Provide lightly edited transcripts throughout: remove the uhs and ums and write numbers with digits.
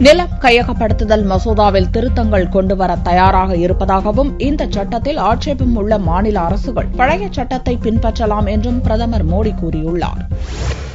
நிலம் கையகப்படுத்துதல் மசோதாவில் திருத்தங்கள் கொண்டுவர தயாராக இருப்பதாகவும் இந்த சட்டத்தில் ஆட்சேபம் உள்ள மாநில அரசுகள் பழைய சட்டத்தை பின்பற்றலாம் என்றும் பிரதமர் மோடி கூறியுள்ளார்.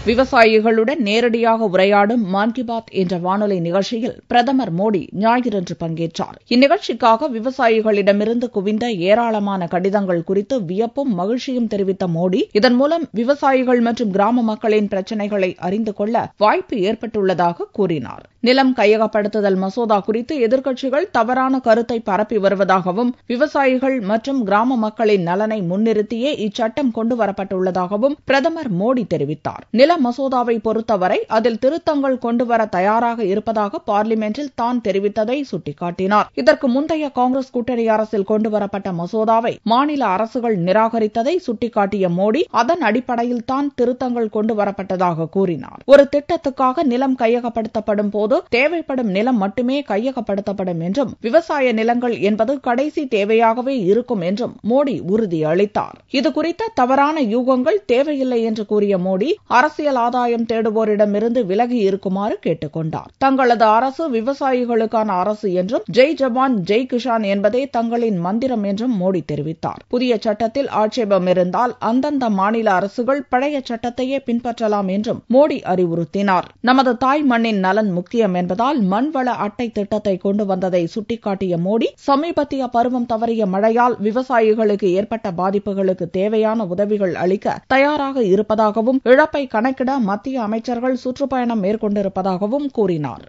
விவசாயிகளுடன் நேரடியாக உரையாடும் மன் கி பாத் என்ற வானொலி நிகழ்ச்சியில் பிரதமர் மோடி ஞாயிறன்று பங்கேற்றார். இந்நிகழ்ச்சிக்காக விவசாயிகளிடமிருந்து குவிந்த ஏராளமான கடிதங்கள் குறித்து வியப்பும் மகிழ்ச்சியும் தெரிவித்த மோடி, இதன் மூலம் விவசாயிகள் மற்றும் கிராம மக்களின் பிரச்சினைகளை அறிந்து கொள்ள வாய்ப்பு ஏற்பட்டுள்ளதாக கூறினார். நிலம் கையகப்படுத்துதல் மசோதா குறித்து எதிர்க்கட்சிகள் தவறான கருத்தை பரப்பி வருவதாகவும், விவசாயிகள் மற்றும் கிராம மக்களின் நலனை முன்னிறுத்தியே இச்சட்டம் கொண்டுவரப்பட்டுள்ளதாகவும் பிரதமர் மோடி தெரிவித்தார். நில மசோதாவை பொறுத்தவரை அதில் திருத்தங்கள் கொண்டுவர தயாராக இருப்பதாக பார்லிமென்டில் தான் தெரிவித்ததை சுட்டிக்காட்டினார். இதற்கு முந்தைய காங்கிரஸ் கூட்டணி அரசில் கொண்டுவரப்பட்ட மசோதாவை மாநில அரசுகள் நிராகரித்ததை சுட்டிக்காட்டிய மோடி, அதன் அடிப்படையில் தான் திருத்தங்கள் கொண்டுவரப்பட்டதாக கூறினார். ஒரு திட்டத்துக்காக நிலம் கையகப்படுத்தப்படும் போது தேவைப்படும் நிலம் மட்டுமே கையகப்படுத்தப்படும் என்றும், விவசாய நிலங்கள் என்பது கடைசி தேவையாகவே இருக்கும் என்றும் மோடி உறுதியளித்தார். இதுகுறித்த தவறான யூகங்கள் தேவையில்லை என்று கூறிய மோடி, அரசியல் ஆதாயம் தேடுவோரிடமிருந்து விலகி இருக்குமாறு கேட்டுக் கொண்டார். தங்களது அரசு விவசாயிகளுக்கான அரசு என்றும், ஜெய் ஜவான் ஜெய் கிஷான் என்பதே தங்களின் மந்திரம் என்றும் மோடி தெரிவித்தார். புதிய சட்டத்தில் ஆட்சேபம் இருந்தால் அந்தந்த மாநில அரசுகள் பழைய சட்டத்தையே பின்பற்றலாம் என்றும் மோடி அறிவுறுத்தினார். நமது தாய் மண்ணின் நலன் முக்கியம் என்பதால் மண்வள அட்டை திட்டத்தை கொண்டு வந்ததை சுட்டிக்காட்டிய மோடி, சமீபத்திய பருவம் தவறிய மழையால் விவசாயிகளுக்கு ஏற்பட்ட பாதிப்புகளுக்கு தேவையான உதவிகள் அளிக்க தயாராக இருப்பதாகவும், இழப்பை கணக்கிட மத்திய அமைச்சர்கள் சுற்றுப்பயணம் மேற்கொண்டிருப்பதாகவும் கூறினார்.